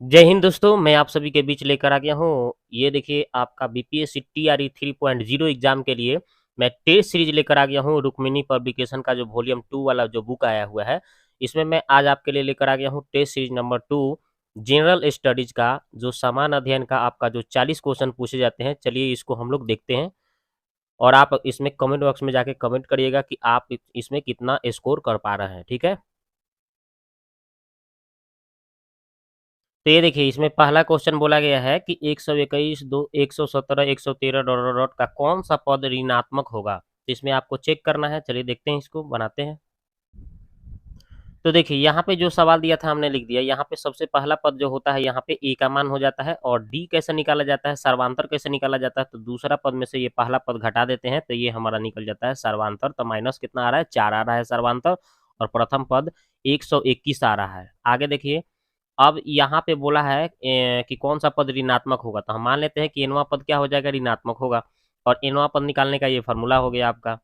जय हिंद दोस्तों, मैं आप सभी के बीच लेकर आ गया हूँ। ये देखिए आपका बीपीएससी टीआरई 3.0 एग्जाम के लिए मैं टेस्ट सीरीज लेकर आ गया हूँ। रुक्मिणी पब्लिकेशन का जो वॉल्यूम 2 वाला जो बुक आया हुआ है, इसमें मैं आज आपके लिए लेकर आ गया हूँ test series number 2 general studies का जो समान अध्ययन का आपका जो 40 क्वेश्चन पूछे जाते हैं। चलिए इसको हम लोग देखते हैं और आप इसमें कमेंट बॉक्स में जाके कमेंट करिएगा कि आप इसमें कितना स्कोर कर पा रहे हैं। ठीक है, तो ये देखिए इसमें पहला क्वेश्चन बोला गया है कि 121, 2, 117, 113 डॉट डॉट डॉट का कौन सा पद ऋणात्मक होगा। तो इसमें आपको चेक करना है। चलिए देखते हैं, इसको बनाते हैं। तो देखिए यहाँ पे जो सवाल दिया था हमने लिख दिया। यहाँ पे सबसे पहला पद जो होता है यहाँ पे ए का मान हो जाता है और डी कैसे निकाला जाता है, सर्वांतर कैसे निकाला जाता है। तो दूसरा पद में से ये पहला पद घटा देते हैं तो ये हमारा निकल जाता है सर्वांतर। तो माइनस कितना आ रहा है, 4 आ रहा है सर्वांतर। और प्रथम पद 121 आ रहा है। आगे देखिए, अब यहाँ पे बोला है कि कौन सा पद ऋणात्मक होगा। तो हम मान लेते हैं कि एनवा पद क्या हो जाएगा, ऋणात्मक होगा। और एनवा पद निकालने का ये फॉर्मूला हो गया आपका।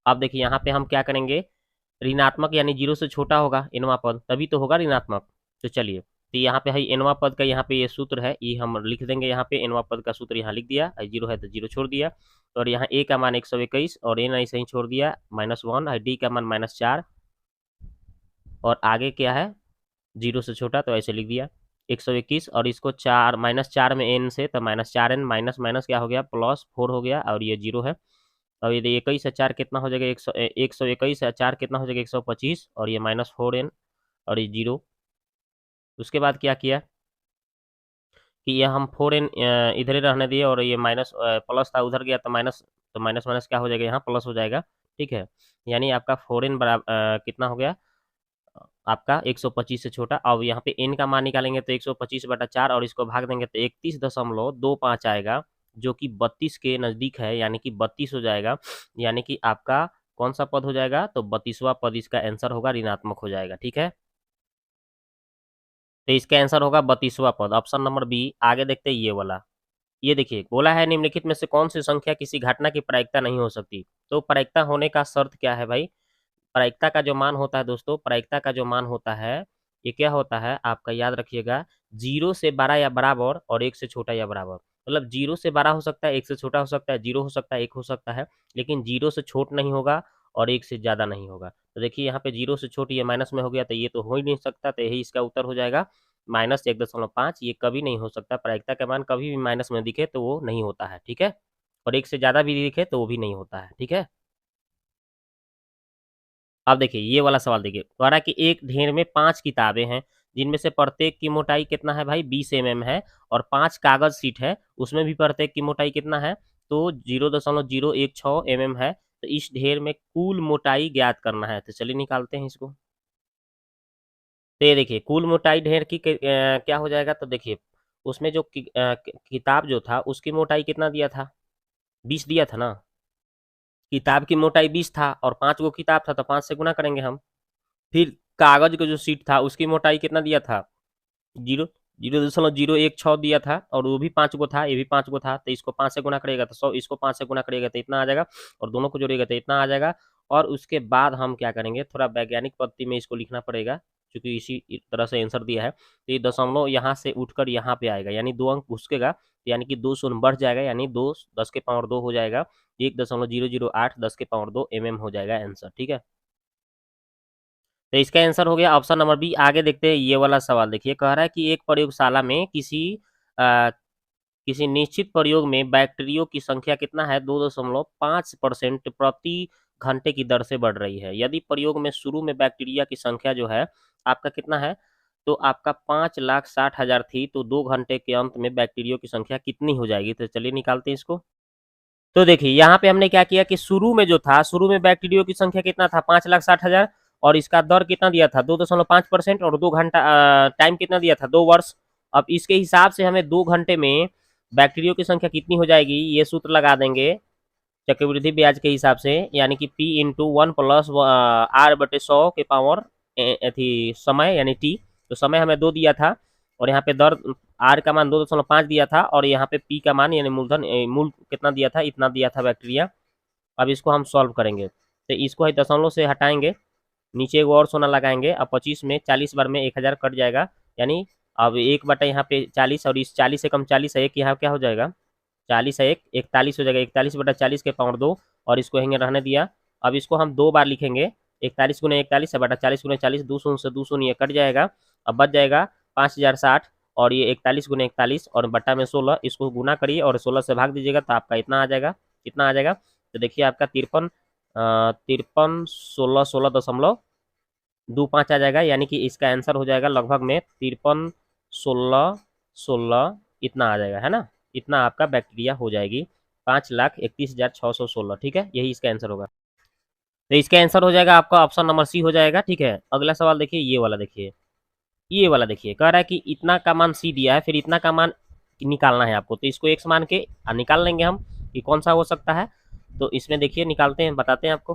अब देखिए यहाँ पे हम क्या करेंगे, ऋणात्मक यानी जीरो से छोटा होगा एनवा पद, तभी तो होगा ऋणात्मक। तो चलिए, तो यहाँ पे है एनवा पद का, यहाँ पे ये सूत्र है, ये हम लिख देंगे। यहाँ पे एनवा पद का सूत्र यहाँ लिख दिया, जीरो है तो जीरो छोड़ दिया। और यहाँ ए का मान 121 और एन ऐसे ही छोड़ दिया -1, डी का मान -4 और आगे क्या है, जीरो से छोटा तो ऐसे लिख दिया 121 और इसको 4 -4 में एन से तो -4n माइनस माइनस क्या हो गया, +4 हो गया और ये जीरो है। अब ये 21 से 4 कितना हो जाएगा, 121 से 4 कितना हो जाएगा, 125 और ये -4n और ये जीरो। उसके बाद क्या किया कि ये हम 4n इधर ही रहने दिए और ये माइनस प्लस था उधर गया तो माइनस, तो माइनस माइनस क्या हो जाएगा, यहाँ प्लस हो जाएगा। ठीक है, यानी आपका 4n बराबर कितना हो गया आपका 125 से छोटा। अब यहाँ पे n का मान निकालेंगे तो 125/4 और इसको भाग देंगे तो 31.25 आएगा, जो कि 32 के नज़दीक है, यानी कि 32 हो जाएगा। यानी कि आपका कौन सा पद हो जाएगा, तो 32वां पद इसका आंसर होगा, ऋणात्मक हो जाएगा। ठीक है, तो इसका आंसर होगा 32वां पद, ऑप्शन नंबर बी। आगे देखते हैं ये वाला। ये देखिए बोला है निम्नलिखित में से कौन सी संख्या किसी घटना की प्रायिकता नहीं हो सकती। तो प्रायिकता होने का शर्त क्या है भाई, प्रायिकता का जो मान होता है दोस्तों, प्रायिकता का जो मान होता है ये क्या होता है आपका, याद रखिएगा, 0 से बड़ा या बराबर और 1 से छोटा या बराबर। मतलब 0 से बड़ा हो सकता है, 1 से छोटा हो सकता है, 0 हो सकता है, 1 हो सकता है, लेकिन 0 से छोट नहीं होगा और 1 से ज़्यादा नहीं होगा। तो देखिए यहाँ पे 0 से छोट ये माइनस में हो गया तो ये तो हो ही नहीं सकता, तो यही इसका उत्तर हो जाएगा -1.5। ये कभी नहीं हो सकता, प्रायिकता का मान कभी भी माइनस में दिखे तो वो नहीं होता है। ठीक है, और 1 से ज़्यादा भी दिखे तो वो भी नहीं होता है। ठीक है, अब देखिए ये वाला सवाल देखिए, कह रहा है कि एक ढेर में 5 किताबें हैं जिनमें से प्रत्येक की मोटाई कितना है भाई, 20 mm है। और 5 कागज सीट है, उसमें भी प्रत्येक की मोटाई कितना है, तो 0.016 mm है। तो इस ढेर में कुल मोटाई ज्ञात करना है। तो चलिए निकालते हैं इसको। तो ये देखिए कुल मोटाई ढेर की क्या हो जाएगा, तो देखिए उसमें जो किताब जो था उसकी मोटाई कितना दिया था, 20 दिया था ना। किताब की मोटाई 20 था और 5 गो किताब था तो 5 से गुना करेंगे हम। फिर कागज का जो सीट था उसकी मोटाई कितना दिया था, 0.016 दिया था और वो भी 5 गो था, ये भी 5 गो था। तो इसको 5 से गुना करेगा तो 100, इसको 5 से गुना करेगा तो इतना आ जाएगा और दोनों को जोड़ेगा तो इतना आ जाएगा। और उसके बाद हम क्या करेंगे, थोड़ा वैज्ञानिक पद्धति में इसको लिखना पड़ेगा क्योंकि इसी तरह से आंसर दिया है। तो ये दशमलव यहाँ से उठकर यहाँ पे आएगा, यानी 2 अंक घुसकेगा, यानी कि 2 शून्य बढ़ जाएगा, यानी 2 10 के पावर 2 हो जाएगा। 1.008 10 के पावर 2 mm हो जाएगा आंसर। ठीक है, तो इसका आंसर हो गया ऑप्शन नंबर बी। आगे देखते हैं ये वाला सवाल। देखिए कह रहा है कि एक प्रयोगशाला में अ, किसी निश्चित प्रयोग में बैक्टीरियो की संख्या कितना है, 2.5% प्रति घंटे की दर से बढ़ रही है। यदि प्रयोग में शुरू में बैक्टीरिया की संख्या जो है आपका कितना है, तो आपका 5,60,000 थी, तो 2 घंटे के अंत में बैक्टीरियो की संख्या कितनी हो जाएगी। तो चलिए निकालते हैं इसको। तो देखिए यहाँ पे हमने क्या किया कि शुरू में जो था, शुरू में बैक्टीरियो की संख्या कितना था, 5,60,000 और इसका दर कितना दिया था, 2.5% और 2 घंटा टाइम कितना दिया था, 2 वर्ष। अब इसके हिसाब से हमें 2 घंटे में बैक्टीरियो की संख्या कितनी हो जाएगी, ये सूत्र लगा देंगे चक्रवृद्धि ब्याज के हिसाब से, यानी कि P/1 प्लस R/100 के पावर थी समय यानी टी। तो समय हमें 2 दिया था और यहाँ पे दर आर का मान 2.5 दिया था और यहाँ पे पी का मान यानी मूलधन मूल कितना दिया था, इतना दिया था बैक्टीरिया। अब इसको हम सॉल्व करेंगे तो इसको दशमलव से हटाएंगे, नीचे एक और सोना लगाएंगे। अब 25 में 40 बार में 1000 कट जाएगा, यानी अब 1 बटा यहाँ पे 40 और इस 40 से कम 40 है 1, यहाँ क्या हो जाएगा 40 है 1, 41 हो जाएगा, 41/40 के पावर 2 और इसको यहीं रहने दिया। अब इसको हम 2 बार लिखेंगे, 41 गुने 41 है बटा 40 गुने 40, 2 शून्य से 2 शून्य ये कट जाएगा। अब बच जाएगा 5060 और ये 41 गुने 41 और बटा में 16, इसको गुना करिए और 16 से भाग दीजिएगा तो आपका इतना आ जाएगा। कितना आ जाएगा तो देखिए आपका 53 16 16.25 आ जाएगा, यानी कि इसका आंसर हो जाएगा लगभग में 53 16 16 इतना आ जाएगा, है ना। इतना आपका बैक्टीरिया हो जाएगी 5,31,616, ठीक है, यही इसका आंसर होगा। तो इसका आंसर हो जाएगा आपका ऑप्शन नंबर सी हो जाएगा, ठीक है। अगला सवाल देखिए, ये वाला देखिए, ये वाला देखिए, कह रहा है कि इतना का मान सी दिया है, फिर इतना का मान निकालना है आपको, तो इसको एक्स मान के निकाल लेंगे हम कि कौन सा हो सकता है। तो इसमें देखिए निकालते हैं, बताते हैं आपको।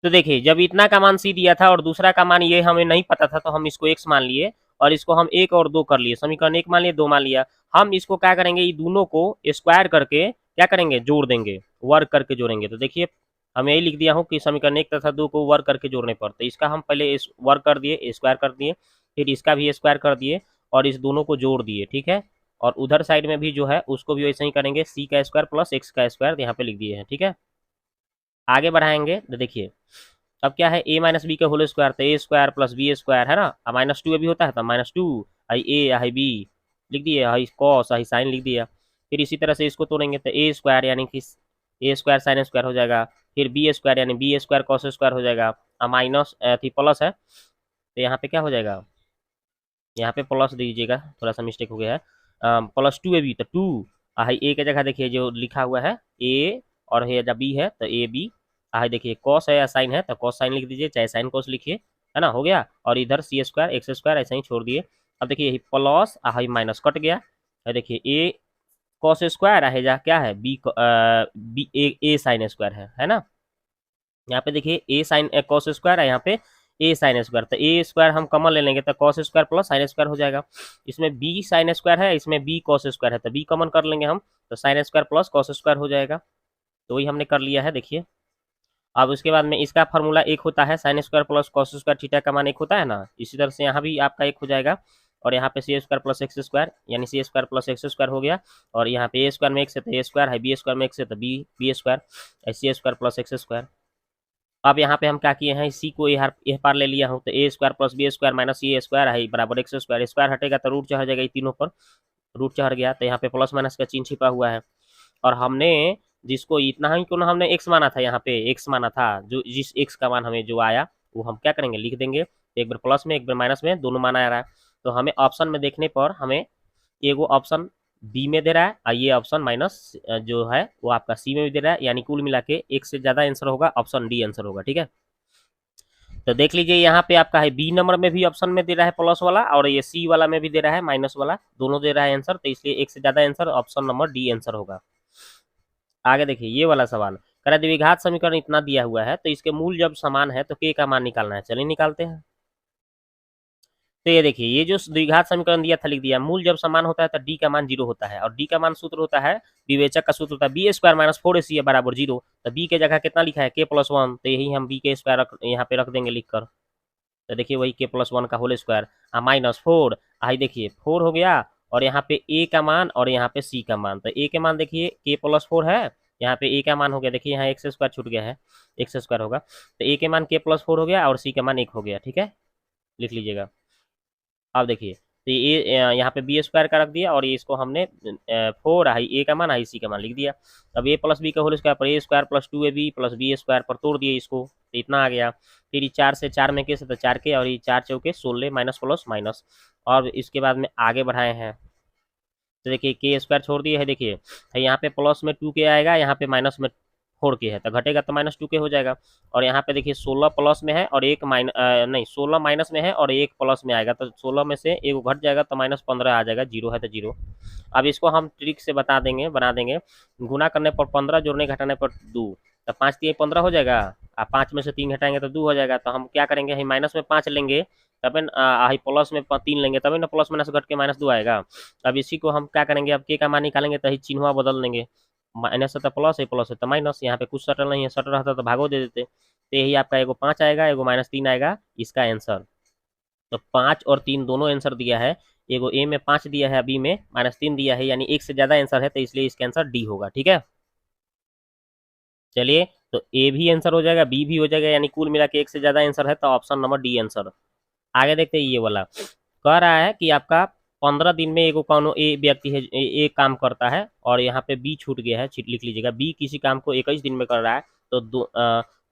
तो देखिए जब इतना का मान सी दिया था और दूसरा का मान ये हमें नहीं पता था, तो हम इसको एक्स मान लिए और इसको हम 1 और 2 कर लिए, समीकरण 1 मान लिए 2 मान लिया। हम इसको क्या करेंगे, ये दोनों को स्क्वायर करके क्या करेंगे, जोड़ देंगे, वर्क करके जोड़ेंगे। तो देखिए हम यही लिख दिया हूँ कि समीकरण 1 तथा 2 को वर्क करके जोड़ने पर, तो इसका हम पहले इस वर्क कर दिए, स्क्वायर कर दिए, फिर इसका भी स्क्वायर कर दिए और इस दोनों को जोड़ दिए, ठीक है। और उधर साइड में भी जो है उसको भी वैसे ही करेंगे, सी का स्क्वायर प्लस एक्स का स्क्वायर यहाँ पे लिख दिए हैं, ठीक है। आगे बढ़ाएंगे तो देखिए अब क्या है, a माइनस बी का होल स्क्वायर, तो A square plus B square है ना। अब -2 भी होता है तो -2 आई ए आई बी लिख दिए, आई कॉस आई साइन लिख दिया। फिर इसी तरह से इसको तोड़ेंगे तो ए स्क्वायर यानी कि ए स्क्वायर साइन स्क्वायर हो जाएगा, फिर बी स्क्वायर यानी बी स्क्वायर कॉस स्क्वायर हो जाएगा। अब माइनस थी प्लस है तो यहाँ पे क्या हो जाएगा, यहाँ पे प्लस दीजिएगा, थोड़ा सा मिस्टेक हो गया है। +2 ए बी तो 2 आई ए की जगह देखिए जो लिखा हुआ है ए और है जब बी है तो ए बी, आई देखिए कॉस है या साइन है तो कॉस साइन लिख दीजिए, चाहे साइन कॉस लिखिए, है ना, हो गया। और इधर सी स्क्वायर एक्स स्क्वायर ऐसे ही छोड़ दिए। अब देखिए यही प्लस आई माइनस कट गया, देखिए ए कॉस स्क्वायर है जा क्या है बी बी ए साइन स्क्वायर है ना। यहाँ पे देखिए ए साइन कॉस स्क्वायर है, यहाँ पे ए साइन स्क्वायर, तो ए स्क्वायर हम कॉमन ले लेंगे तो cos square plus sine square हो जाएगा। इसमें बी साइन स्क्वायर है, इसमें बी कॉस स्क्वायर है, तो बी कॉमन कर लेंगे हम, तो sine square plus cos square हो जाएगा। तो वही हमने कर लिया है देखिए। अब उसके बाद में इसका फार्मूला 1 होता है, sine square plus cos square theta का मान 1 होता है ना, इसी तरह से यहाँ भी आपका 1 हो जाएगा। और यहाँ पे सी स्क्वायर प्लस एक्स स्क्वायर यानी सी स्क्वायर प्लस एक्स स्क्वायर हो गया। और यहाँ पे ए स्क्वायर में एक्स है तो ए स्क्वायर है, बी स्क्वायर में एक्स है तो बी स्क्वायर, सी स्क्वायर प्लस एक्स स्क्वायर। अब यहाँ पे हम क्या किए हैं, इसी को यह पार ले लिया हूँ, तो A square plus B square minus C square है बराबर एक्स स्क्वायर, स्क्वायर हटेगा तो रूट चढ़ जाएगा, ये तीनों पर रूट चढ़ गया, तो यहाँ पे प्लस माइनस का चिन्ह छिपा हुआ है। और हमने जिसको इतना ही क्यों ना हमने एक्स माना था, यहाँ पे एक्स माना था, जो जिस एक्स का मान हमें जो आया वो हम क्या करेंगे, लिख देंगे, एक बार प्लस में एक बार माइनस में, दोनों मान आ रहा है। तो हमें ऑप्शन में देखने पर हमें एगो ऑप्शन बी में दे रहा है और ये ऑप्शन माइनस जो है वो आपका सी में भी दे रहा है, यानी कुल मिला के एक से ज़्यादा आंसर होगा, ऑप्शन डी आंसर होगा, ठीक है। तो देख लीजिए यहाँ पे आपका है बी नंबर में भी ऑप्शन में दे रहा है प्लस वाला और ये सी वाला में भी दे रहा है माइनस वाला, दोनों दे रहा है आंसर, तो इसलिए एक से ज्यादा answer option number D answer होगा। आगे देखिए ये वाला सवाल कह रहा है द्विघात समीकरण इतना दिया हुआ है तो इसके मूल जब समान है तो के का मान निकालना है, चलिए निकालते हैं। तो ये देखिए ये जो द्विघात समीकरण दिया था लिख दिया, मूल जब समान होता है तो डी का मान 0 होता है और डी का मान सूत्र होता है, विवेचक का सूत्र होता है बी स्क्वायर माइनस 4ac बराबर 0। तो बी के जगह कितना लिखा है k+1, तो यही हम बी के स्क्वायर यहाँ पे रख देंगे लिख कर। तो देखिए वही k+1 का होल स्क्वायर -4, आई देखिए 4 हो गया और यहाँ पे ए का मान और यहाँ पे सी का मान, तो ए के मान देखिए k+4 है, यहाँ पे ए का मान हो गया देखिए यहाँ एक्स स्क्वायर छूट गया है, एक्स स्क्वायर होगा, तो ए के मान k+4 हो गया और सी का मान 1 हो गया, ठीक है, लिख लीजिएगा। अब देखिए तो ये यहाँ पे बी स्क्वायर का रख दिया और ये इसको हमने 4 आई ए का मान आई सी का मान लिख दिया। अब ए प्लस बी का होल स्क्वायर पर A square plus 2ab plus B square पर तोड़ दिए इसको, तो इतना आ गया। फिर ये 4 से 4 में कैसे, तो 4 के और ये 4 चौके 16 माइनस प्लस माइनस, और इसके बाद में आगे बढ़ाए हैं तो देखिए के स्क्वायर छोड़ दिए है, देखिए यहाँ पे प्लस में 2k आएगा, यहाँ पे माइनस में 4k है तो घटेगा तो -2k हो जाएगा। और यहाँ पे देखिए 16 प्लस में है और एक नहीं 16 माइनस में है और एक प्लस में आएगा, तो 16 में से एक घट जाएगा तो -15 आ जाएगा, 0 है तो 0। अब इसको हम ट्रिक से बता देंगे, बना देंगे, गुना करने पर 15, जोड़ने घटाने पर 2, तो 5 3 15 हो जाएगा, आप 5 में से 3 घटाएंगे तो 2 हो जाएगा। तो हम क्या करेंगे, हम माइनस में 5 लेंगे तब प्लस में 3 लेंगे तभी ना प्लस माइनस घट के -2 आएगा। अब इसी को हम क्या करेंगे, अब के का मान निकालेंगे तो चिन्ह बदल देंगे, माइनस है तो प्लस है, प्लस है तो माइनस, यहाँ पे कुछ सटल नहीं है, सटल रहता तो भागो दे देते, तो यही आपका एगो 5 आएगा, एगो -3 आएगा इसका आंसर। तो 5 और 3 दोनों आंसर दिया है, एगो ए में 5 दिया है, बी में -3 दिया है, यानी एक से ज़्यादा आंसर है, तो इसलिए इसका आंसर डी होगा। ठीक है, चलिए, तो ए भी आंसर हो जाएगा, बी भी हो जाएगा, यानी कुल मिला के एक से ज़्यादा आंसर है, तो ऑप्शन नंबर डी आंसर। आगे देखते हैं ये वाला, कह रहा है कि आपका 15 दिन में एगो कौनो ए व्यक्ति है, ए काम करता है, और यहाँ पे बी छूट गया है, लिख लीजिएगा, बी किसी काम को 21 दिन में कर रहा है, तो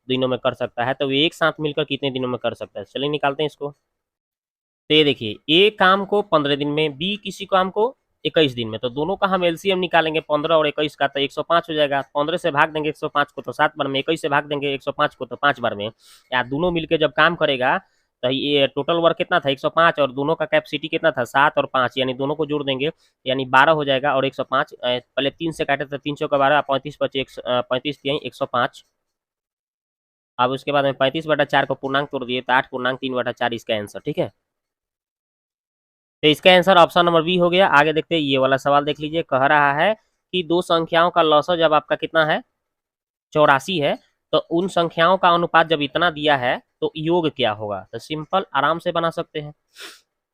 दिनों में कर सकता है, तो वे एक साथ मिलकर कितने दिनों में कर सकता है? चलिए निकालते हैं इसको। तो ये देखिए, ए काम को 15 दिन में, बी किसी काम को 21 दिन में, तो दोनों का हम एलसीएम निकालेंगे 15 और 21 का, तो 105 हो जाएगा। 15 से भाग देंगे 105 को तो 7 बार में, 21 से भाग देंगे 105 को तो 5 बार में, या दोनों मिलकर जब काम करेगा तो ये टोटल वर्क कितना था 105, और दोनों का कैपेसिटी कितना था 7 और 5, यानी दोनों को जोड़ देंगे, यानी 12 हो जाएगा, और 105 पहले 3 से काटे तो 3 का 12, 35 बचे 35 दिए 105। अब उसके बाद में 35/4 को पूर्णांक तोड़ दिए तो 8.3/4 इसका आंसर। ठीक है, तो इसका आंसर ऑप्शन नंबर बी हो गया। आगे देखते हैं ये वाला सवाल, देख लीजिए, कह रहा है कि दो संख्याओं का लौसर जब आपका कितना है 84 है, तो उन संख्याओं का अनुपात जब इतना दिया है तो योग क्या होगा? तो सिंपल आराम से बना सकते हैं।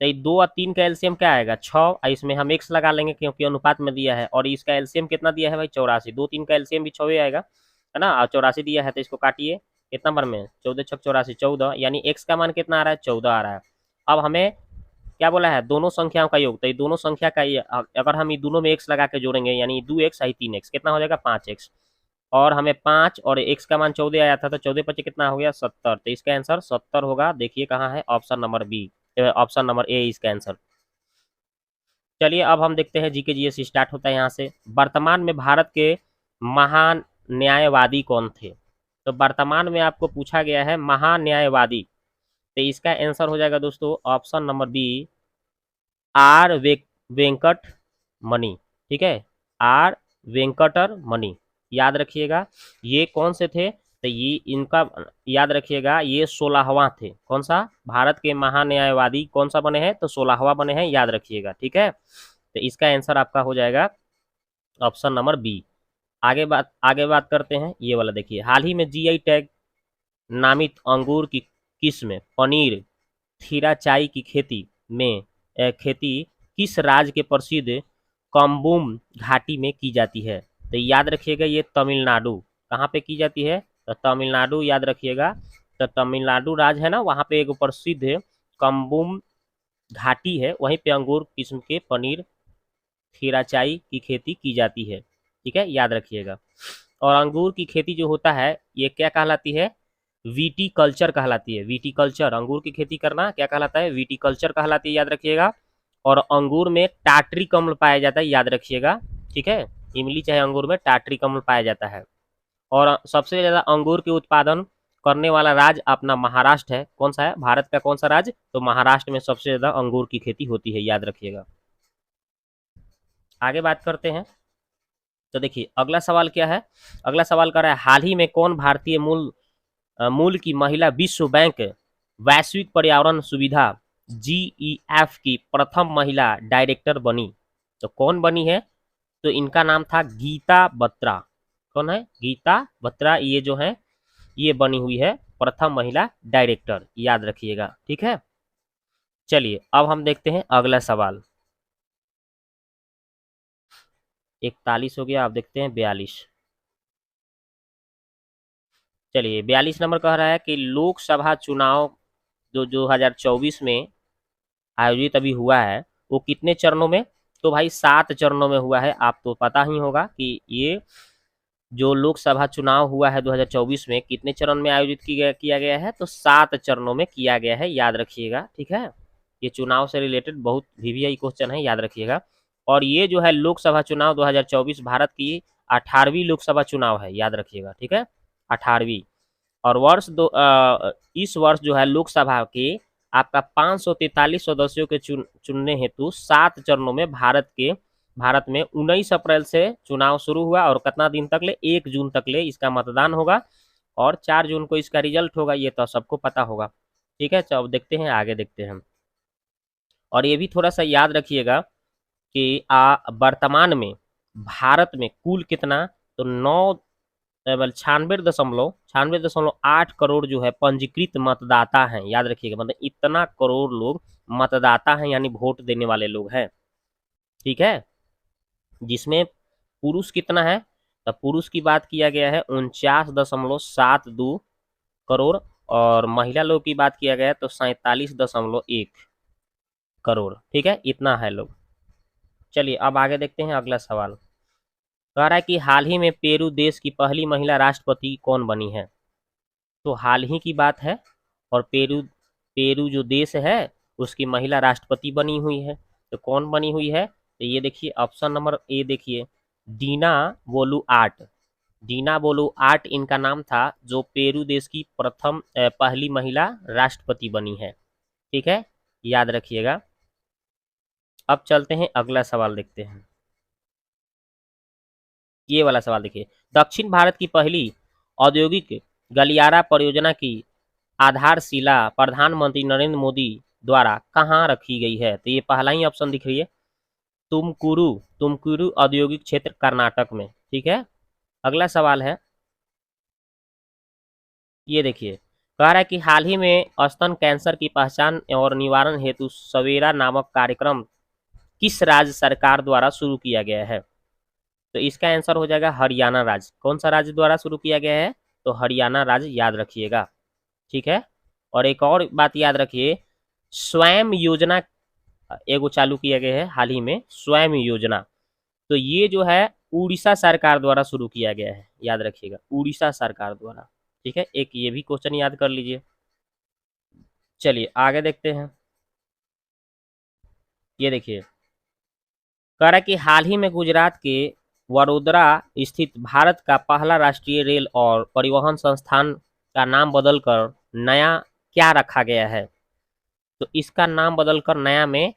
तो 2 और 3 का एलसीएम क्या आएगा 6, इसमें हम x लगा लेंगे क्योंकि अनुपात में दिया है, और इसका एलसीएम कितना दिया है भाई 84, 2 3 का एलसीएम भी 6 आएगा, है ना, और 84 दिया है, तो इसको काटिए, कितना बार में 14 छक 84 14, यानी x का मान कितना आ रहा है 14 आ रहा है। अब हमें क्या बोला है दोनों संख्याओं का योग, तो ये दोनों संख्या का अगर हम ये दोनों में x लगा के जोड़ेंगे, यानी 2x आई 3x, कितना हो जाएगा 5x, और हमें 5 और x का मान 14 आया था, तो 14 पचे कितना हो गया 70, तो इसका आंसर 70 होगा। देखिए कहाँ है, option number B, option number A इसका आंसर। चलिए अब हम देखते हैं जीके जीएस स्टार्ट होता है यहाँ से। वर्तमान में भारत के महान न्यायवादी कौन थे? तो वर्तमान में आपको पूछा गया है महान्यायवादी, तो इसका आंसर हो जाएगा दोस्तों option number B, R Venkat Mani. ठीक है, आर वेंकटर मणि, याद रखिएगा। ये कौन से थे? तो ये इनका याद रखिएगा, ये 16वां थे। कौन सा? भारत के महान्यायवादी कौन सा बने हैं? तो 16वां बने हैं, याद रखिएगा। ठीक है, तो इसका आंसर आपका हो जाएगा ऑप्शन नंबर बी। आगे बात करते हैं ये वाला, देखिए, हाल ही में जीआई टैग नामित अंगूर की किस्म पनीर खीरा चाय की खेती किस राज्य के प्रसिद्ध कम्बुम घाटी में की जाती है? तो याद रखिएगा, ये तमिलनाडु। कहाँ पे की जाती है? तो तमिलनाडु, याद रखिएगा। तो तमिलनाडु राज्य है ना, वहाँ पे एक प्रसिद्ध कम्बुम घाटी है, वहीं पे अंगूर किस्म के पनीर खीरा चाय की खेती की जाती है। ठीक है, याद रखिएगा। और अंगूर की खेती जो होता है ये क्या कहलाती है? विटीकल्चर कहलाती है। विटीकल्चर, अंगूर की खेती करना क्या कहलाता है? विटीकल्चर कहलाती है, याद रखिएगा। और अंगूर में टाटरी कमल पाया जाता है, याद रखिएगा। ठीक है, इमली चाहे अंगूर में टाटरी कमल पाया जाता है। और सबसे ज़्यादा अंगूर के उत्पादन करने वाला राज्य अपना महाराष्ट्र है। कौन सा है? भारत का कौन सा राज्य? तो महाराष्ट्र में सबसे ज़्यादा अंगूर की खेती होती है, याद रखिएगा। आगे बात करते हैं, तो देखिए अगला सवाल क्या है। अगला सवाल कर रहा है, हाल ही में कौन भारतीय मूल की महिला विश्व बैंक वैश्विक पर्यावरण सुविधा GEF की प्रथम महिला डायरेक्टर बनी? तो कौन बनी है? तो इनका नाम था गीता बत्रा। कौन है? गीता बत्रा, ये जो है ये बनी हुई है प्रथम महिला डायरेक्टर, याद रखिएगा। ठीक है, चलिए अब हम देखते हैं अगला सवाल। 41 हो गया, अब देखते हैं 42। चलिए 42 नंबर कह रहा है कि लोकसभा चुनाव जो 2024 में आयोजित अभी हुआ है वो कितने चरणों में? तो भाई 7 चरणों में हुआ है। आप तो पता ही होगा कि ये जो लोकसभा चुनाव हुआ है 2024 में कितने चरण में आयोजित किया गया है? तो 7 चरणों में किया गया है, याद रखिएगा। ठीक है, ये चुनाव से रिलेटेड बहुत VVI क्वेश्चन है, याद रखिएगा। और ये जो है लोकसभा चुनाव 2024 भारत की 18वीं लोकसभा चुनाव है, याद रखिएगा। ठीक है, 18वीं। और इस वर्ष जो है लोकसभा के आपका 543 सदस्यों के चुनने हेतु 7 चरणों में भारत में 19 अप्रैल से चुनाव शुरू हुआ, और कितना दिन तक ले? 1 जून तक ले इसका मतदान होगा, और 4 जून को इसका रिजल्ट होगा, ये तो सबको पता होगा। ठीक है, तो अब देखते हैं, आगे देखते हैं। और ये भी थोड़ा सा याद रखिएगा कि वर्तमान में भारत में कुल कितना? तो केवल 96.8 करोड़ जो है पंजीकृत मतदाता हैं, याद रखिएगा, मतलब इतना करोड़ लोग मतदाता हैं यानी वोट देने वाले लोग हैं। ठीक है, जिसमें पुरुष कितना है, तो पुरुष की बात किया गया है 49.72 करोड़, और महिला लोग की बात किया गया है तो 47.1 करोड़। ठीक है, इतना है लोग। चलिए अब आगे देखते हैं अगला सवाल। कह रहा है कि हाल ही में पेरू देश की पहली महिला राष्ट्रपति कौन बनी है। तो हाल ही की बात है, और पेरू पेरू जो देश है उसकी महिला राष्ट्रपति बनी हुई है। तो कौन बनी हुई है, तो ये देखिए ऑप्शन नंबर ए देखिए, डीना बोलू आर्ट। डीना बोलू आर्ट इनका नाम था, जो पेरू देश की पहली महिला राष्ट्रपति बनी है। ठीक है, याद रखिएगा। अब चलते हैं अगला सवाल देखते हैं। ये वाला सवाल देखिए, दक्षिण भारत की पहली औद्योगिक गलियारा परियोजना की आधारशिला प्रधानमंत्री नरेंद्र मोदी द्वारा कहाँ रखी गई है। तो ये पहला ही ऑप्शन दिख रही है, तुमकुरु तुमकुरु औद्योगिक क्षेत्र कर्नाटक में। ठीक है, अगला सवाल है, ये देखिए, कह रहा है कि हाल ही में स्तन कैंसर की पहचान और निवारण हेतु सवेरा नामक कार्यक्रम किस राज्य सरकार द्वारा शुरू किया गया है। तो इसका आंसर हो जाएगा हरियाणा राज्य। कौन सा राज्य द्वारा शुरू किया गया है, तो हरियाणा राज्य, याद रखिएगा। ठीक है, और एक और बात याद रखिए, स्वयं योजना एगो चालू किया गया है हाल ही में, स्वयं योजना। तो ये जो है उड़ीसा सरकार द्वारा शुरू किया गया है, याद रखिएगा, उड़ीसा सरकार द्वारा। ठीक है, एक ये भी क्वेश्चन याद कर लीजिए। चलिए आगे देखते हैं। ये देखिए, कह रहा है कि हाल ही में गुजरात के वडोदरा स्थित भारत का पहला राष्ट्रीय रेल और परिवहन संस्थान का नाम बदलकर नया क्या रखा गया है। तो इसका नाम बदलकर नया में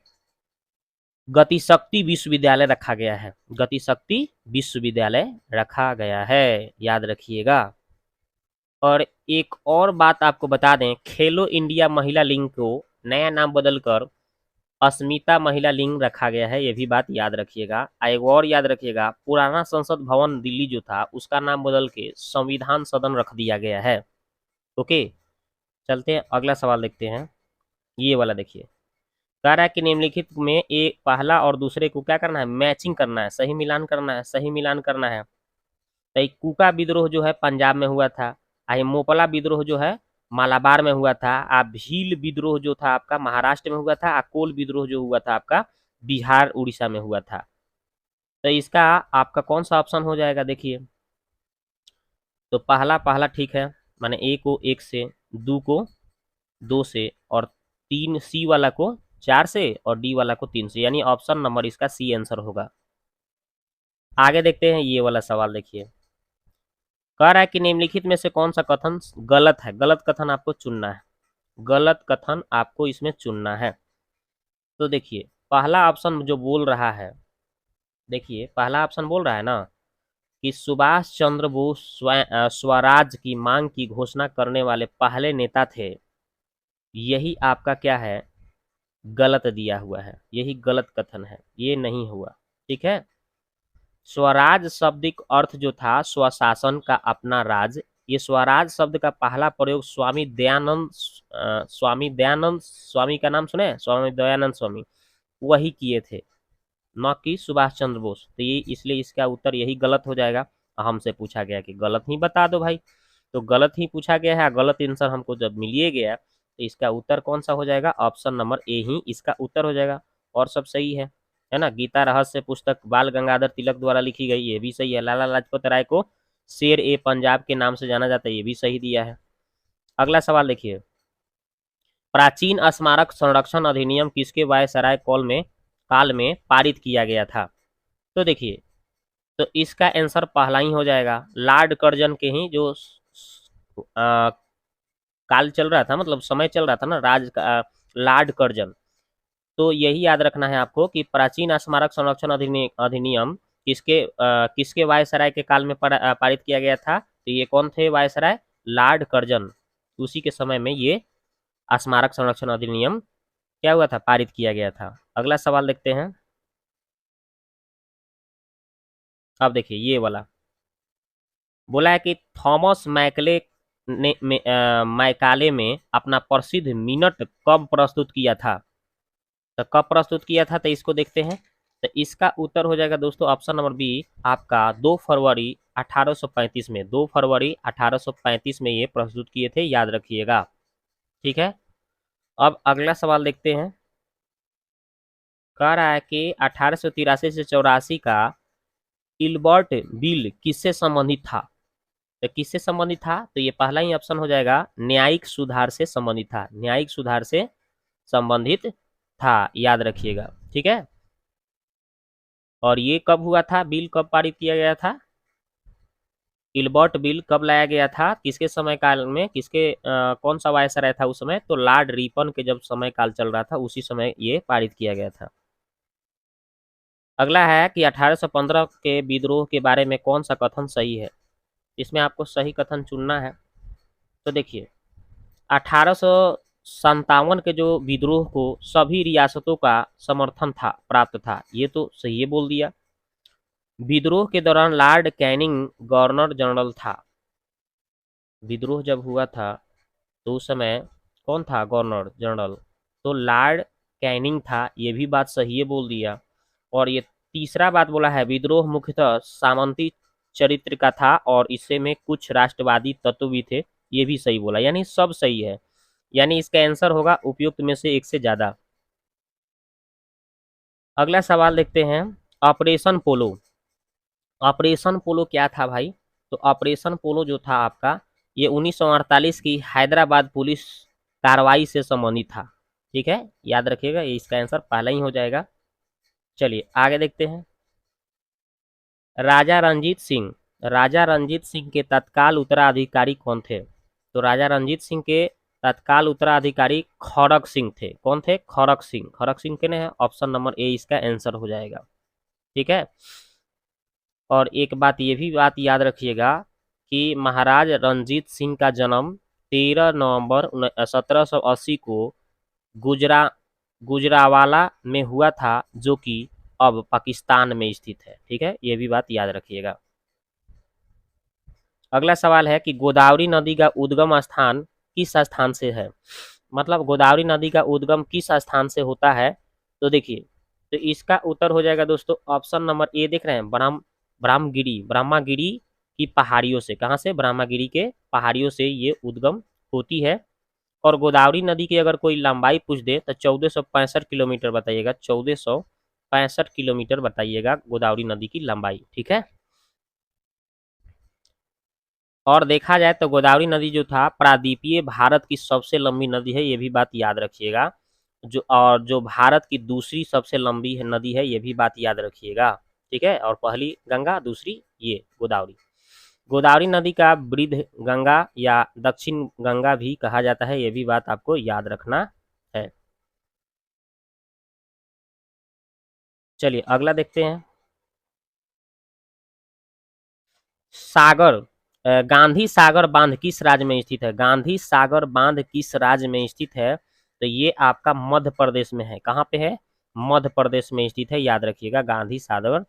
गतिशक्ति विश्वविद्यालय रखा गया है। गतिशक्ति विश्वविद्यालय रखा गया है, याद रखिएगा। और एक और बात आपको बता दें, खेलो इंडिया महिला लिंग को नया नाम बदलकर अस्मिता महिला लिंग रखा गया है, ये भी बात याद रखिएगा। एक और याद रखिएगा, पुराना संसद भवन दिल्ली जो था उसका नाम बदल के संविधान सदन रख दिया गया है। ओके, चलते हैं अगला सवाल देखते हैं। ये वाला देखिए, कह रहा है कि निम्नलिखित में एक पहला और दूसरे को क्या करना है, मैचिंग करना है, सही मिलान करना है, सही मिलान करना है। तो एक कुका विद्रोह जो है पंजाब में हुआ था, आ मोपला विद्रोह जो है मालाबार में हुआ था, आ भील विद्रोह जो था आपका महाराष्ट्र में हुआ था, आ कोल विद्रोह जो हुआ था आपका बिहार उड़ीसा में हुआ था। तो इसका आपका कौन सा ऑप्शन हो जाएगा, देखिए। तो पहला पहला ठीक है, माने ए को एक से, दो को दो से, और तीन, सी वाला को चार से, और डी वाला को तीन से, यानी ऑप्शन नंबर इसका सी आंसर होगा। आगे देखते हैं ये वाला सवाल देखिए, कह रहा है कि निम्नलिखित में से कौन सा कथन गलत है। गलत कथन आपको चुनना है, गलत कथन आपको इसमें चुनना है। तो देखिए पहला ऑप्शन जो बोल रहा है, देखिए पहला ऑप्शन बोल रहा है ना कि सुभाष चंद्र बोस स्वराज की मांग की घोषणा करने वाले पहले नेता थे। यही आपका क्या है, गलत दिया हुआ है, यही गलत कथन है, ये नहीं हुआ। ठीक है, स्वराज शब्दिक अर्थ जो था स्वशासन का अपना राज। ये स्वराज शब्द का पहला प्रयोग स्वामी दयानंद स्वामी का नाम सुने, स्वामी दयानंद स्वामी, वही किए थे, न कि सुभाष चंद्र बोस। तो ये इसलिए इसका उत्तर यही गलत हो जाएगा। हमसे पूछा गया कि गलत ही बता दो भाई, तो गलत ही पूछा गया है, गलत आंसर हमको जब मिलिए गया तो इसका उत्तर कौन सा हो जाएगा, ऑप्शन नंबर ए ही इसका उत्तर हो जाएगा। और सब सही है ना। गीता रहस्य पुस्तक बाल गंगाधर तिलक द्वारा लिखी गई, ये भी सही है। लाला लाजपत राय को शेर ए पंजाब के नाम से जाना जाता है, ये भी सही दिया है। अगला सवाल देखिए, प्राचीन स्मारक संरक्षण अधिनियम किसके वायसराय काल में पारित किया गया था। तो देखिए, तो इसका आंसर पहला ही हो जाएगा, लॉर्ड कर्जन के ही जो काल चल रहा था, मतलब समय चल रहा था ना राज का, लॉर्ड कर्जन। तो यही याद रखना है आपको कि प्राचीन स्मारक संरक्षण अधिनियम किसके वायसराय के काल में पारित किया गया था। तो ये कौन थे वायसराय, लॉर्ड कर्जन, उसी के समय में ये स्मारक संरक्षण अधिनियम क्या हुआ था, पारित किया गया था। अगला सवाल देखते हैं। अब देखिए ये वाला, बोला है कि थॉमस मैकले ने मैकाले में अपना प्रसिद्ध मिनट कब प्रस्तुत किया था? तो कब प्रस्तुत किया था, तो इसको देखते हैं। तो इसका उत्तर हो जाएगा दोस्तों ऑप्शन नंबर बी आपका 2 फरवरी 1835 में। 2 फरवरी 1835 में ये प्रस्तुत किए थे, याद रखिएगा। ठीक है। अब अगला सवाल देखते हैं। कह रहा है कि 1883 से 84 का इल्बर्ट बिल किससे संबंधित था? तो किससे संबंधित था, तो ये पहला ही ऑप्शन हो जाएगा न्यायिक सुधार से संबंधित था। न्यायिक सुधार से संबंधित था, याद रखिएगा। ठीक है। और ये कब हुआ था, बिल कब पारित किया गया था? इल्बर्ट बिल कब लाया गया था, किसके समय काल में, किसके कौन सा वायसराय था उस समय? तो लॉर्ड रिपन के जब समय काल चल रहा था उसी समय ये पारित किया गया था। अगला है कि 1815 के विद्रोह के बारे में कौन सा कथन सही है? इसमें आपको सही कथन चुनना है। तो देखिए 1857 के जो विद्रोह को सभी रियासतों का समर्थन था, प्राप्त था, ये तो सही है बोल दिया। विद्रोह के दौरान लॉर्ड कैनिंग गवर्नर जनरल था। विद्रोह जब हुआ था तो उस समय कौन था गवर्नर जनरल? तो लॉर्ड कैनिंग था, ये भी बात सही है बोल दिया। और ये तीसरा बात बोला है विद्रोह मुख्यतः सामंती चरित्र का था और इससे में कुछ राष्ट्रवादी तत्व भी थे, ये भी सही बोला, यानी सब सही है। यानी इसका आंसर होगा उपयुक्त में से एक से ज्यादा। अगला सवाल देखते हैं। ऑपरेशन पोलो। ऑपरेशन पोलो क्या था भाई? तो ऑपरेशन पोलो जो था आपका, ये 1948 की हैदराबाद पुलिस कार्रवाई से संबंधित था। ठीक है, याद रखिएगा, ये इसका आंसर पहला ही हो जाएगा। चलिए आगे देखते हैं। राजा रंजीत सिंह। राजा रंजीत सिंह के तत्काल उत्तराधिकारी कौन थे? तो राजा रंजीत सिंह के तत्काल उत्तराधिकारी खड़क सिंह थे। कौन थे? खड़क सिंह। खड़क सिंह के हैं, ऑप्शन नंबर ए इसका आंसर हो जाएगा। ठीक है। और एक बात ये भी बात याद रखिएगा कि महाराज रंजीत सिंह का जन्म 13 नवंबर 1780 को गुजरा गुजरावाला में हुआ था, जो कि अब पाकिस्तान में स्थित है। ठीक है, ये भी बात याद रखिएगा। अगला सवाल है कि गोदावरी नदी का उद्गम स्थान किस स्थान से है? मतलब गोदावरी नदी का उद्गम किस स्थान से होता है? तो देखिए, तो इसका उत्तर हो जाएगा दोस्तों ऑप्शन नंबर ए, देख रहे हैं, ब्रह्मागिरी की पहाड़ियों से। कहाँ से? ब्रह्मागिरी के पहाड़ियों से ये उद्गम होती है। और गोदावरी नदी की अगर कोई लंबाई पूछ दे तो 1465 किलोमीटर बताइएगा। 1465 किलोमीटर बताइएगा गोदावरी नदी की लंबाई। ठीक है। और देखा जाए तो गोदावरी नदी जो था प्रायद्वीपीय भारत की सबसे लंबी नदी है, ये भी बात याद रखिएगा। जो भारत की दूसरी सबसे लंबी नदी है, ये भी बात याद रखिएगा। ठीक है। और पहली गंगा, दूसरी ये गोदावरी। गोदावरी नदी का वृद्ध गंगा या दक्षिण गंगा भी कहा जाता है, ये भी बात आपको याद रखना है। चलिए अगला देखते हैं। सागर गांधी सागर बांध किस राज्य में स्थित है? गांधी सागर बांध किस राज्य में स्थित है? तो ये आपका मध्य प्रदेश में है। कहाँ पे है? मध्य प्रदेश में स्थित है, याद रखिएगा। गांधी सागर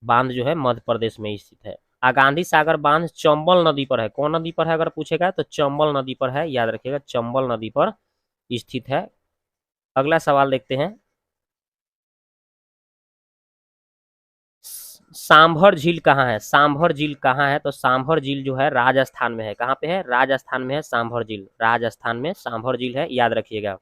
बांध जो है मध्य प्रदेश में स्थित है। गांधी सागर बांध चंबल नदी पर है। कौन नदी पर है अगर पूछेगा तो चंबल नदी पर है, याद रखिएगा, चंबल नदी पर स्थित है। अगला सवाल देखते हैं। सांभर झील कहाँ है? सांभर झील कहाँ है? तो सांभर झील जो है राजस्थान में है। कहाँ पे है? राजस्थान में है सांभर झील। राजस्थान में सांभर झील है, याद रखिएगा।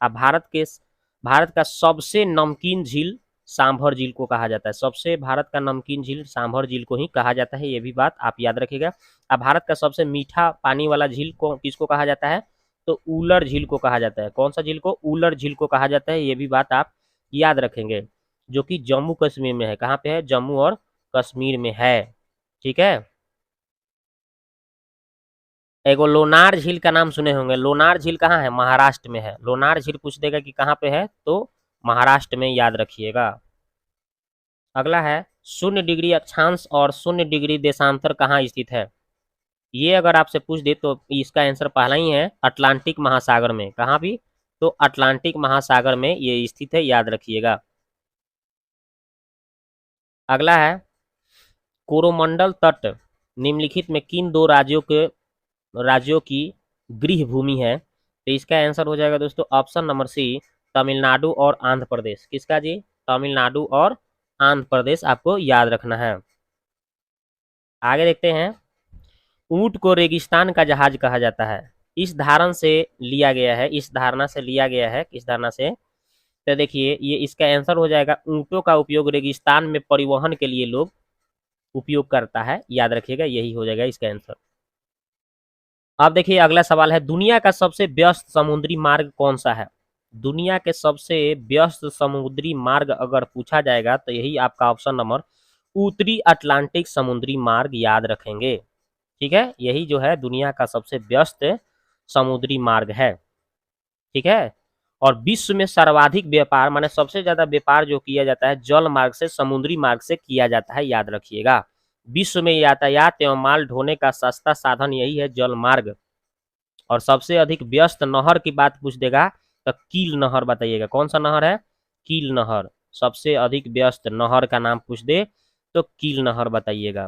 अब भारत का सबसे नमकीन झील सांभर झील को कहा जाता है। सबसे भारत का नमकीन झील सांभर झील को ही कहा जाता है, ये भी बात आप याद रखिएगा। अब भारत का सबसे मीठा पानी वाला झील को किसको कहा जाता है? तो उलर झील को कहा जाता है। कौन सा झील को? उलर झील को कहा जाता है, ये भी बात आप याद रखेंगे, जो कि जम्मू कश्मीर में है। कहाँ पे है? जम्मू और कश्मीर में है। ठीक है। एगो लोनार झील का नाम सुने होंगे। लोनार झील कहाँ है? महाराष्ट्र में है। लोनार झील पूछ देगा कि कहाँ पे है, तो महाराष्ट्र में, याद रखिएगा। अगला है 0 डिग्री अक्षांश और 0 डिग्री देशांतर कहाँ स्थित है? ये अगर आपसे पूछ दे तो इसका आंसर पहला ही है अटलांटिक महासागर में। कहाँ भी? तो अटलांटिक महासागर में ये स्थित है, याद रखिएगा। अगला है कोरोमंडल तट। निम्नलिखित में किन दो राज्यों की गृह भूमि है? तो इसका आंसर हो जाएगा दोस्तों ऑप्शन नंबर सी, तमिलनाडु और आंध्र प्रदेश। किसका जी? तमिलनाडु और आंध्र प्रदेश आपको याद रखना है। आगे देखते हैं, ऊंट को रेगिस्तान का जहाज कहा जाता है। इस धारणा से लिया गया है, इस धारणा से लिया गया है, किस धारणा से? तो देखिए ये इसका आंसर हो जाएगा, ऊंटों का उपयोग रेगिस्तान में परिवहन के लिए लोग उपयोग करता है, याद रखिएगा, यही हो जाएगा इसका आंसर। अब देखिए अगला सवाल है, दुनिया का सबसे व्यस्त समुद्री मार्ग कौन सा है? दुनिया के सबसे व्यस्त समुद्री मार्ग अगर पूछा जाएगा तो यही आपका ऑप्शन नंबर उत्तरी अटलांटिक समुद्री मार्ग याद रखेंगे। ठीक है, यही जो है दुनिया का सबसे व्यस्त समुद्री मार्ग है। ठीक है, और विश्व में सर्वाधिक व्यापार माने सबसे ज्यादा व्यापार जो किया जाता है जल मार्ग से, समुद्री मार्ग से किया जाता है, याद रखिएगा। विश्व में यातायात एवं माल ढोने का सस्ता साधन यही है, जल मार्ग। और सबसे अधिक व्यस्त नहर की बात पूछ देगा तो कील नहर बताइएगा, कौन सा नहर है? कील नहर। सबसे अधिक व्यस्त नहर का नाम पूछ दे तो कील नहर बताइएगा।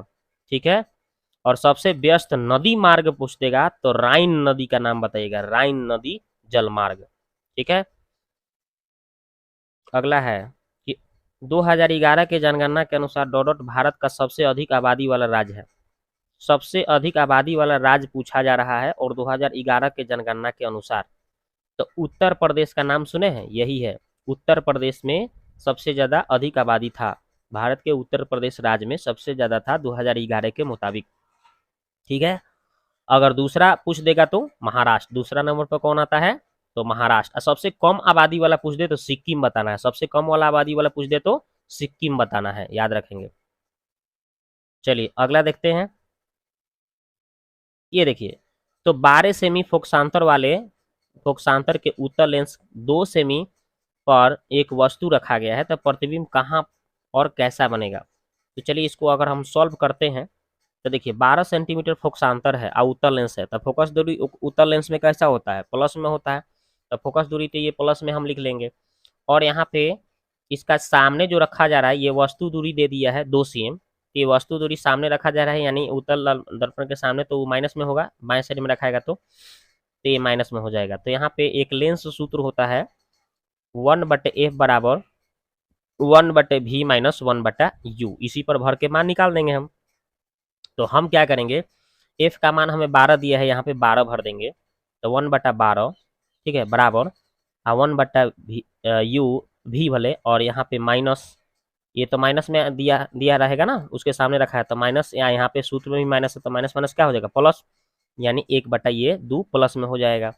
ठीक है, और सबसे व्यस्त नदी मार्ग पूछ देगा तो राइन नदी का नाम बताइएगा, राइन नदी जल मार्ग। ठीक है, अगला है कि 2011 के जनगणना के अनुसार डॉट भारत का सबसे अधिक आबादी वाला राज्य है। सबसे अधिक आबादी वाला राज्य पूछा जा रहा है और 2011 के जनगणना के अनुसार, तो उत्तर प्रदेश का नाम सुने हैं, यही है। उत्तर प्रदेश में सबसे ज्यादा अधिक आबादी था, भारत के उत्तर प्रदेश राज्य में सबसे ज्यादा था 2011 के मुताबिक। ठीक है, अगर दूसरा पूछ देगा तो महाराष्ट्र, दूसरा नंबर पर कौन आता है? तो महाराष्ट्र। सबसे कम आबादी वाला पूछ दे तो सिक्किम बताना है, सबसे कम वाला आबादी वाला पूछ दे तो सिक्किम बताना है, याद रखेंगे। चलिए अगला देखते हैं, ये देखिए, तो 12 सेमी फोक्सांतर के उत्तर लेंस 2 सेमी पर एक वस्तु रखा गया है, तो प्रतिबिंब कहाँ और कैसा बनेगा? तो चलिए इसको अगर हम सॉल्व करते हैं तो देखिए 12 सेंटीमीटर फोक्सांतर है और उत्तर लेंस है, तो फोकस दूरी उत्तर लेंस में कैसा होता है? प्लस में होता है, तो फोकस दूरी तो ये प्लस में हम लिख लेंगे। और यहाँ पे इसका सामने जो रखा जा रहा है ये वस्तु दूरी दे दिया है 2 cm, ये वस्तु दूरी सामने रखा जा रहा है यानी उत्तर दर्पण के सामने, तो वो माइनस में होगा, बाएं साइड में रखाएगा तो ये माइनस में हो जाएगा। तो यहाँ पे एक लेंस सूत्र होता है 1/f बराबर 1/v माइनस 1/u, इसी पर भर के मान निकाल देंगे हम। तो हम क्या करेंगे, f का मान हमें 12 दिया है, यहाँ पे 12 भर देंगे, तो 1/12, ठीक है, बराबर 1/u भी भले, और यहाँ पे माइनस, ये तो माइनस में दिया दिया रहेगा ना, उसके सामने रखा है तो माइनस, यहाँ पे सूत्र में भी माइनस है तो माइनस माइनस क्या हो जाएगा? प्लस, यानी 1/2 प्लस में हो जाएगा।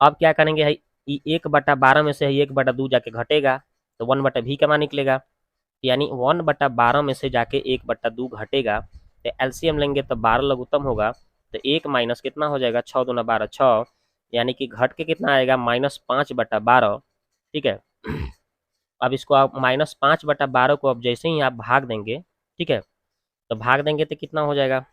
अब क्या करेंगे, 1/12 में से 1/2 जाके घटेगा तो 1/v का मान निकलेगा, यानी 1/12 में से जाके 1/2 घटेगा, तो एलसीएम लेंगे तो 12 लघुत्तम होगा, तो 1 माइनस कितना हो जाएगा? 6 दूना 12, 6, यानी कि घट के कितना आएगा? -5/12। ठीक है, अब इसको आप -5/12 को अब जैसे ही आप भाग देंगे, ठीक है, तो भाग देंगे तो कितना हो जाएगा?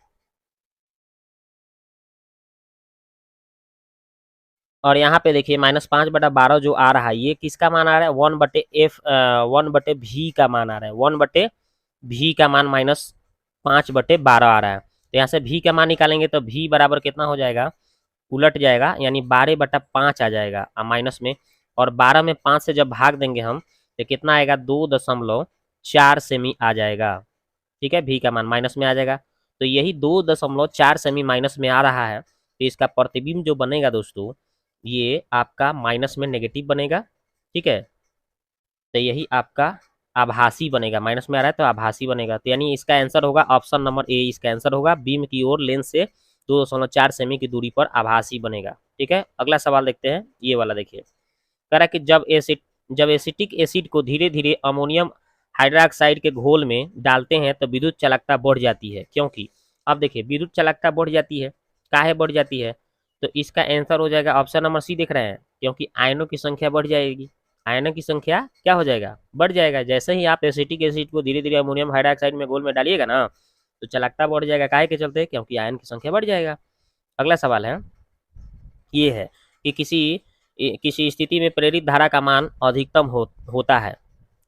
और यहाँ पे देखिए -5/12 जो आ रहा है ये किसका मान आ रहा है? 1/v का मान आ रहा है, 1/v का मान -5/12 आ रहा है। तो यहाँ से v का मान निकालेंगे तो v बराबर कितना हो जाएगा? उलट जाएगा, यानी 12/5 आ जाएगा माइनस में, और 12 में 5 से जब भाग देंगे हम तो कितना आएगा? 2.4 सेमी आ जाएगा। ठीक है, v का मान माइनस में आ जाएगा, तो यही 2.4 सेमी माइनस में आ रहा है, तो इसका प्रतिबिंब जो बनेगा दोस्तों ये आपका माइनस में नेगेटिव बनेगा। ठीक है, तो यही आपका आभासी बनेगा, माइनस में आ रहा है तो आभासी बनेगा, तो यानी इसका आंसर होगा ऑप्शन नंबर ए, इसका आंसर होगा बीम की ओर लेंस से 2.4 सेमी की दूरी पर आभासी बनेगा। ठीक है, अगला सवाल देखते हैं, ये वाला देखिए, कह रहा है कि जब एसिटिक एसिड को धीरे धीरे अमोनियम हाइड्रोक्साइड के घोल में डालते हैं तो विद्युत चालकता बढ़ जाती है, क्योंकि अब देखिए विद्युत चालकता बढ़ जाती है, काहे बढ़ जाती है? तो इसका आंसर हो जाएगा ऑप्शन नंबर सी, दिख रहे हैं, क्योंकि आयनों की संख्या बढ़ जाएगी, आयनों की संख्या क्या हो जाएगा? बढ़ जाएगा। जैसे ही आप एसिटिक एसिड को धीरे धीरे अमोनियम हाइड्रोक्साइड में घोल में डालिएगा ना तो चालकता बढ़ जाएगा, काहे के चलते? क्योंकि आयन की संख्या बढ़ जाएगा। अगला सवाल है, ये है कि किसी स्थिति में प्रेरित धारा का मान अधिकतम होता है,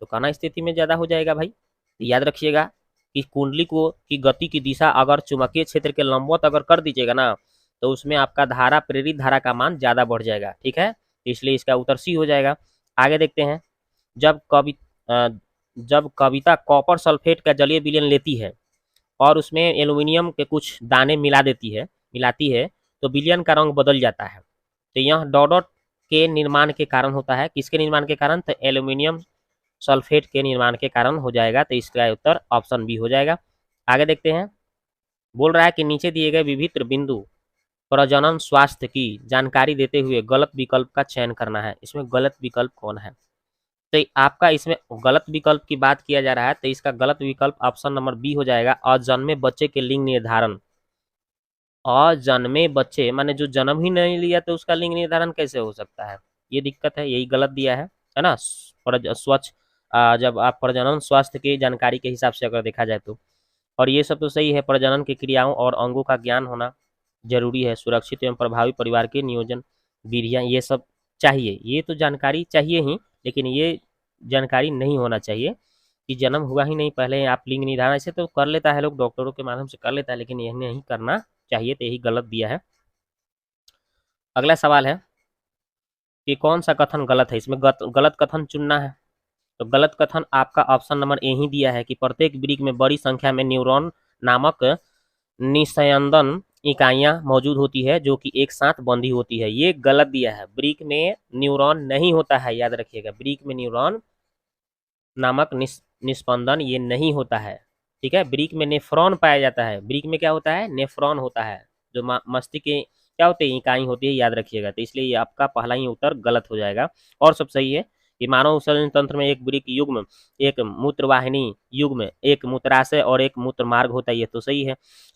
तो कहना स्थिति में ज़्यादा हो जाएगा भाई, तो याद रखिएगा कि कुंडली को की गति की दिशा अगर चुंबकीय क्षेत्र के लंबवत अगर कर दीजिएगा ना, तो उसमें आपका धारा, प्रेरित धारा का मान ज़्यादा बढ़ जाएगा। ठीक है, इसलिए इसका उत्तर सी हो जाएगा। आगे देखते हैं, जब कवि अ, जब कविता कॉपर सल्फेट का जलीय विलयन लेती है और उसमें एल्युमिनियम के कुछ दाने मिलाती है, तो विलयन का रंग बदल जाता है। तो यह डॉट के निर्माण के कारण होता है। किसके निर्माण के कारण? तो एल्युमिनियम सल्फेट के निर्माण के कारण हो जाएगा। तो इसका उत्तर ऑप्शन बी हो जाएगा। आगे देखते हैं, बोल रहा है कि नीचे दिए गए विभिन्न बिंदु प्रजनन स्वास्थ्य की जानकारी देते हुए गलत विकल्प का चयन करना है। इसमें गलत विकल्प कौन है? तो आपका इसमें गलत विकल्प की बात किया जा रहा है, तो इसका गलत विकल्प ऑप्शन नंबर बी हो जाएगा, अजन्मे बच्चे के लिंग निर्धारण। अजन्मे बच्चे माने जो जन्म ही नहीं लिया तो उसका लिंग निर्धारण कैसे हो सकता है? ये दिक्कत है, यही गलत दिया है ना। स्वच्छ जब आप प्रजनन स्वास्थ्य की जानकारी के हिसाब से अगर देखा जाए तो, और ये सब तो सही है, प्रजनन की क्रियाओं और अंगों का ज्ञान होना जरूरी है, सुरक्षित एवं प्रभावी परिवार के नियोजन विधियां, ये सब चाहिए, ये तो जानकारी चाहिए ही, लेकिन ये जानकारी नहीं होना चाहिए कि जन्म हुआ ही नहीं पहले आप लिंग निर्धारण, ऐसे तो कर लेता है लोग, डॉक्टरों के माध्यम से कर लेता है, लेकिन यह नहीं करना चाहिए, तो यही गलत दिया है। अगला सवाल है कि कौन सा कथन गलत है, इसमें गलत कथन चुनना है। तो गलत कथन आपका ऑप्शन नंबर ए ही दिया है कि प्रत्येक वृक्क में बड़ी संख्या में न्यूरॉन नामक निस्यंदन इकाइयां मौजूद होती है जो कि एक साथ बंधी होती है। ये गलत दिया है, वृक्क में न्यूरॉन नहीं होता है, याद रखिएगा, वृक्क में न्यूरॉन नामक निस्पंदन ये नहीं होता है। ठीक है, वृक्क में नेफ्रॉन पाया जाता है, वृक्क में क्या होता है? नेफ्रॉन होता है, जो मस्तिष्क के क्या होते हैं? इकाई होती है, याद रखिएगा। तो इसलिए ये आपका पहला ही उत्तर गलत हो जाएगा। और सब सही है कि मानव उत्सर्जन तंत्र में एक वृक्क युग्म, एक मूत्रवाहिनी युग्म, एक मूत्राशय और एक मूत्र मार्ग होता है, ये तो सही है।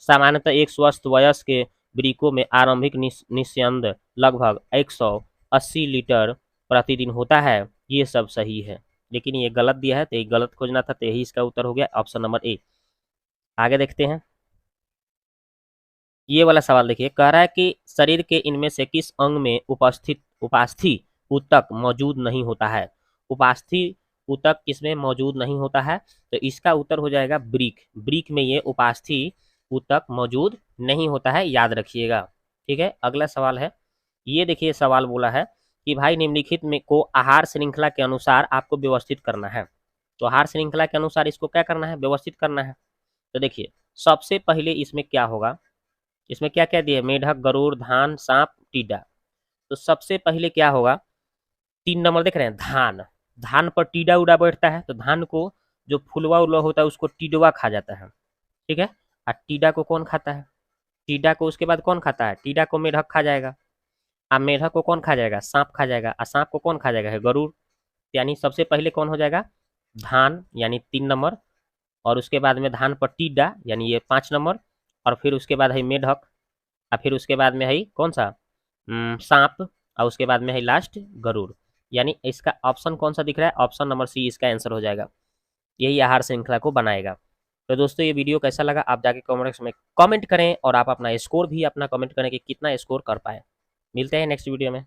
सामान्यतः एक स्वस्थ वयस्क के वृक्कों में आरंभिक निस्यंद लगभग 180 लीटर प्रतिदिन होता है, ये सब सही है, लेकिन ये गलत दिया है, तो ये गलत खोजना था, तो यही इसका उत्तर हो गया ऑप्शन नंबर ए। आगे देखते हैं, ये वाला सवाल देखिए, कह रहा है कि शरीर के इनमें से किस अंग में उपास्थि ऊतक मौजूद नहीं होता है? उपास्थि ऊतक किसमें मौजूद नहीं होता है? तो इसका उत्तर हो जाएगा वृक्क। वृक्क में ये उपास्थि ऊतक मौजूद नहीं होता है, याद रखिएगा। ठीक है, अगला सवाल है, ये देखिए सवाल बोला है कि भाई निम्नलिखित में को आहार श्रृंखला के अनुसार आपको व्यवस्थित करना है। तो आहार श्रृंखला के अनुसार इसको क्या करना है? व्यवस्थित करना है। तो देखिए, सबसे पहले इसमें क्या होगा, इसमें क्या क्या दिया? मेढक, गरुड़, धान, सांप, टीडा। तो सबसे पहले क्या होगा? 3 नंबर देख रहे हैं, धान। धान पर टीडा उड़ा बैठता है, तो धान को जो फुलवा उलवा होता है उसको टिडवा खा जाता है। ठीक है, और टीडा को कौन खाता है? टीडा को उसके बाद कौन खाता है? टीडा को मेढक खा जाएगा, और मेढक को कौन खा जाएगा? सांप खा जाएगा, और सांप को कौन खा जाएगा? है गरुड़। यानी सबसे पहले कौन हो जाएगा? धान, यानी 3 नंबर, और उसके बाद में धान पर टिड्डा, यानी ये 5 नंबर, और फिर उसके बाद है मेढक, और फिर उसके बाद में है कौन सा? सांप, और उसके बाद में है लास्ट गरुड़। यानी इसका ऑप्शन कौन सा दिख रहा है? ऑप्शन नंबर सी इसका आंसर हो जाएगा, यही आहार श्रृंखला को बनाएगा। तो दोस्तों, ये वीडियो कैसा लगा आप जाके कमेंट्स में कमेंट करें, और आप अपना स्कोर भी अपना कमेंट करें कि कितना स्कोर कर पाए। मिलते हैं नेक्स्ट वीडियो में।